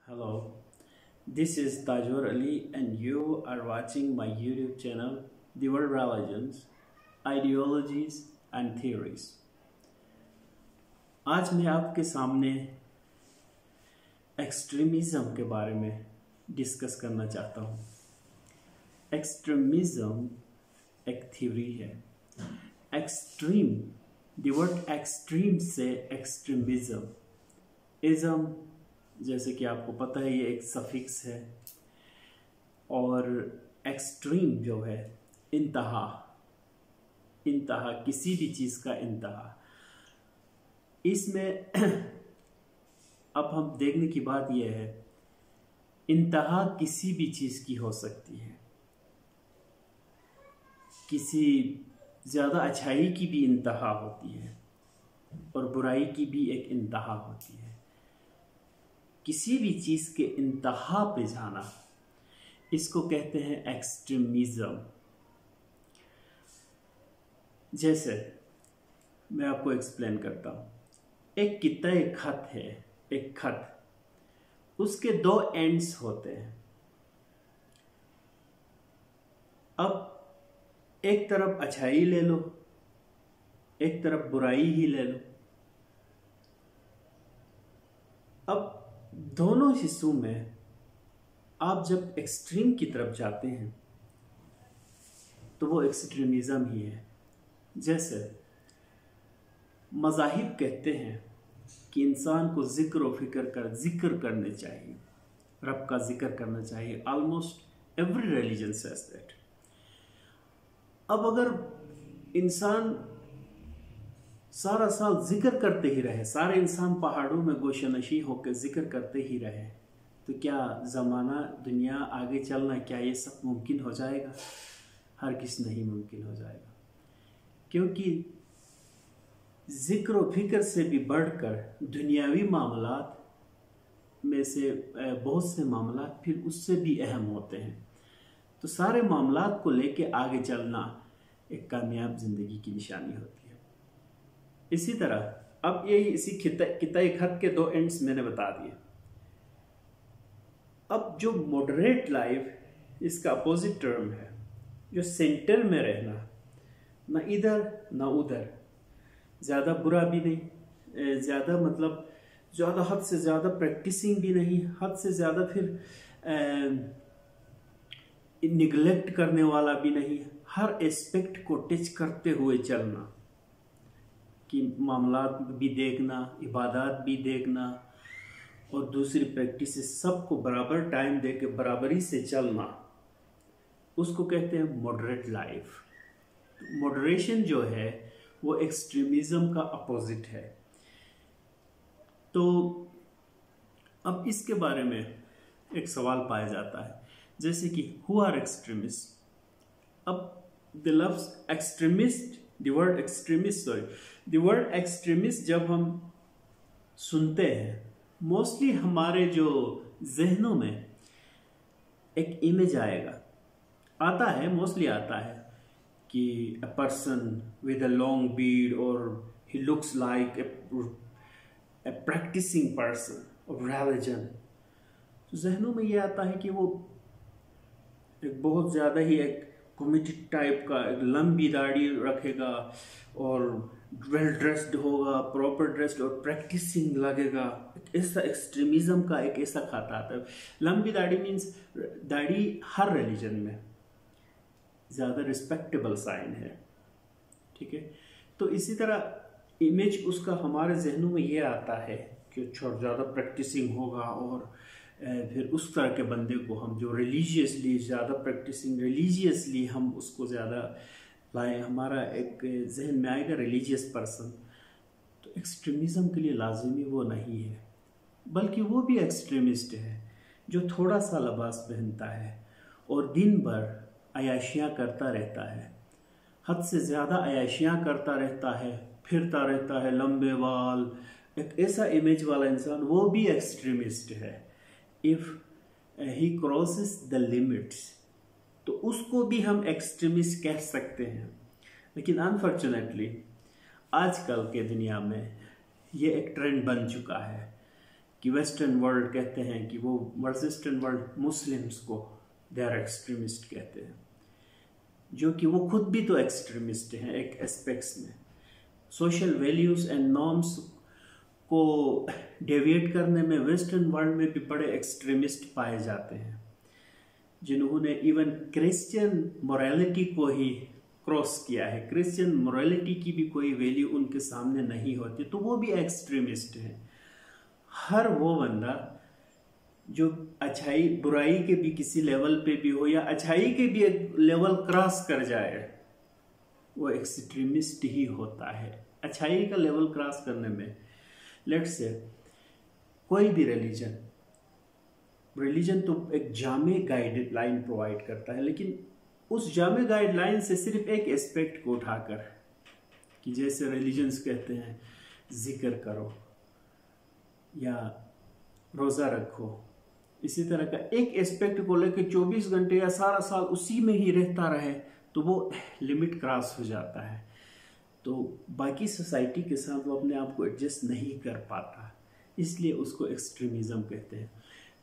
Hello, this is Tajur Ali and you are watching my YouTube channel, The World Religions, Ideologies and Theories. आज मैं आपके सामने extremism के बारे में डिस्कस करना चाहता हूँ। एक्सट्रीमिज़म एक थ्योरी है। एक्सट्रीम, द वर्ड एक्सट्रीम से एक्सट्रीमिज़म, इज़म जैसे कि आपको पता है ये एक सफिक्स है, और एक्सट्रीम जो है इंतहा, इंतहा किसी भी चीज़ का इंतहा। इसमें अब हम देखने की बात यह है, इंतहा किसी भी चीज़ की हो सकती है। किसी ज़्यादा अच्छाई की भी इंतहा होती है और बुराई की भी एक इंतहा होती है। किसी भी चीज़ के इंतहा पे जाना, इसको कहते हैं एक्सट्रीमिज़म। जैसे मैं आपको एक्सप्लेन करता हूँ। एक किताए खत है, एक खत, उसके दो एंड्स होते हैं। अब एक तरफ अच्छाई ले लो, एक तरफ बुराई ही ले लो। अब दोनों हिस्सों में आप जब एक्सट्रीम की तरफ जाते हैं तो वो एक्सट्रीमिज़म ही है। जैसे मज़ाहिब कहते हैं कि इंसान को जिक्र करने चाहिए, रब का जिक्र करना चाहिए। Almost every religion says that. अब अगर इंसान सारा साल जिक्र करते ही रहे, सारे इंसान पहाड़ों में गोशनशी होकर जिक्र करते ही रहे, तो क्या ज़माना, दुनिया आगे चलना, क्या ये सब मुमकिन हो जाएगा? हरगिज़ नहीं मुमकिन हो जाएगा। क्योंकि ज़िक्र व फिक्र से भी बढ़कर दुनियावी मामलात में से बहुत से मामलात फिर उससे भी अहम होते हैं। तो सारे मामलात को लेके आगे चलना एक कामयाब ज़िंदगी की निशानी होती है। इसी तरह अब ये इसी किताए खत के दो एंड्स मैंने बता दिए। अब जो मॉडरेट लाइफ, इसका अपोजिट टर्म है, जो सेंटर में रहना, ना इधर ना उधर, ज़्यादा बुरा भी नहीं, ज़्यादा मतलब ज़्यादा हद से ज़्यादा प्रैक्टिसिंग भी नहीं, हद से ज़्यादा फिर निगलेक्ट करने वाला भी नहीं। हर एस्पेक्ट को टच करते हुए चलना, कि मामलात भी देखना, इबादत भी देखना और दूसरी प्रैक्टिसेस सबको बराबर टाइम दे के बराबरी से चलना, उसको कहते हैं मॉडरेट लाइफ। मॉडरेशन जो है वो एक्सट्रीमिज़म का अपोजिट है। तो अब इसके बारे में एक सवाल पाया जाता है, जैसे कि हु आर एक्सट्रीमिस्ट। अब द लफ्ज़ एक्सट्रीमिस्ट, द वर्ड एक्सट्रीमिस्ट जब हम सुनते हैं, मोस्टली हमारे जो जहनों में एक इमेज मोस्टली आता है कि a person with a long beard और he looks like a practising person of religion. तो जहनों में ये आता है कि वो एक बहुत ज़्यादा ही एक कमिटेड टाइप का, एक लंबी दाढ़ी रखेगा और वेल ड्रेस्ड होगा, प्रॉपर ड्रेस्ड और प्रैक्टिसिंग लगेगा। ऐसा एक्सट्रीमिज़म का एक ऐसा खाता आता है। लंबी दाढ़ी मीन्स दाढ़ी हर रिलीजन में ज़्यादा रिस्पेक्टेबल साइन है, ठीक है। तो इसी तरह इमेज उसका हमारे जहनों में ये आता है कि ज़्यादा प्रैक्टिसिंग होगा, और फिर उस तरह के बंदे को हम जो रिलीजियसली ज़्यादा प्रैक्टिसिंग, रिलीजियसली हम उसको ज़्यादा लाए, हमारा एक जहन में आएगा रिलीजियस पर्सन। तो एक्सट्रीमिज़म के लिए लाजिमी वो नहीं है, बल्कि वो भी एक्सट्रीमिस्ट है जो थोड़ा सा लिबास पहनता है और दिन भर अयाशियाँ करता रहता है, हद से ज़्यादा अयाशियाँ करता रहता है, फिरता रहता है, लंबे बाल, एक ऐसा इमेज वाला इंसान, वो भी एक्सट्रीमिस्ट है। If he crosses the limits, तो उसको भी हम एक्सट्रीमिस्ट कह सकते हैं। लेकिन अनफॉर्चुनेटली आजकल के दुनिया में ये एक ट्रेंड बन चुका है कि वेस्टर्न वर्ल्ड कहते हैं कि वो वेस्टर्न वर्ल्ड मुस्लिम्स को दे आर एक्सट्रीमिस्ट कहते हैं, जो कि वो खुद भी तो एक्सट्रीमिस्ट हैं एक एस्पेक्ट्स में। सोशल वैल्यूज़ एंड नॉर्म्स को डेविएट करने में वेस्टर्न वर्ल्ड में भी बड़े एक्सट्रीमिस्ट पाए जाते हैं, जिन्होंने इवन क्रिश्चियन मोरालिटी को ही क्रॉस किया है। क्रिश्चियन मोरालिटी की भी कोई वैल्यू उनके सामने नहीं होती, तो वो भी एक्सट्रीमिस्ट हैं। हर वो बंदा जो अच्छाई बुराई के भी किसी लेवल पे भी हो या अच्छाई के भी एक लेवल क्रॉस कर जाए, वो एक्सट्रीमिस्ट ही होता है। अच्छाई का लेवल क्रॉस करने में, लेट्स से कोई भी रिलीजन तो एक जामे गाइडलाइन प्रोवाइड करता है, लेकिन उस जामे गाइडलाइन से सिर्फ एक एस्पेक्ट को उठाकर, कि जैसे रिलीजन्स कहते हैं जिक्र करो या रोज़ा रखो, इसी तरह का एक एस्पेक्ट को लेकर 24 घंटे या सारा साल उसी में ही रहता रहे, तो वो लिमिट क्रॉस हो जाता है। तो बाकी सोसाइटी के साथ वो अपने आप को एडजस्ट नहीं कर पाता, इसलिए उसको एक्सट्रीमिज़म कहते हैं।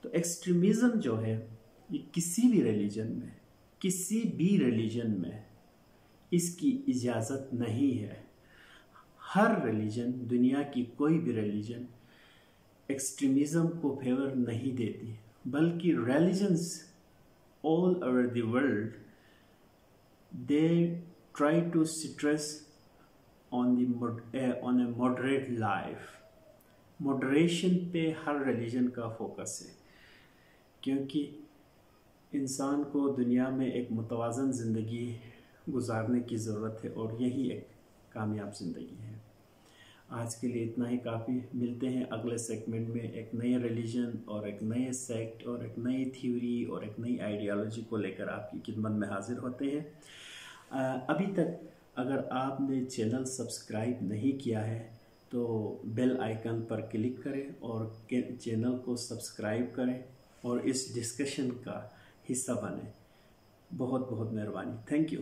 तो एक्सट्रीमिज़म जो है ये किसी भी रिलीजन में इसकी इजाज़त नहीं है। हर रिलीजन, दुनिया की कोई भी रिलीजन एक्सट्रीमिज़म को फेवर नहीं देती, बल्कि religions all over the world they try to stress on a moderate life. Moderation पे हर रिलीजन का फोकस है, क्योंकि इंसान को दुनिया में एक मुतवाज़न ज़िंदगी गुजारने की ज़रूरत है, और यही एक कामयाब ज़िंदगी है। आज के लिए इतना ही काफ़ी। मिलते हैं अगले सेगमेंट में एक नए रिलीजन और एक नए सेक्ट और एक नई थ्योरी और एक नई आइडियोलॉजी को लेकर आपकी खिदमत में हाजिर होते हैं। अभी तक अगर आपने चैनल सब्सक्राइब नहीं किया है तो बेल आइकन पर क्लिक करें और चैनल को सब्सक्राइब करें और इस डिस्कशन का हिस्सा बने। बहुत बहुत मेहरबानी। Thank you.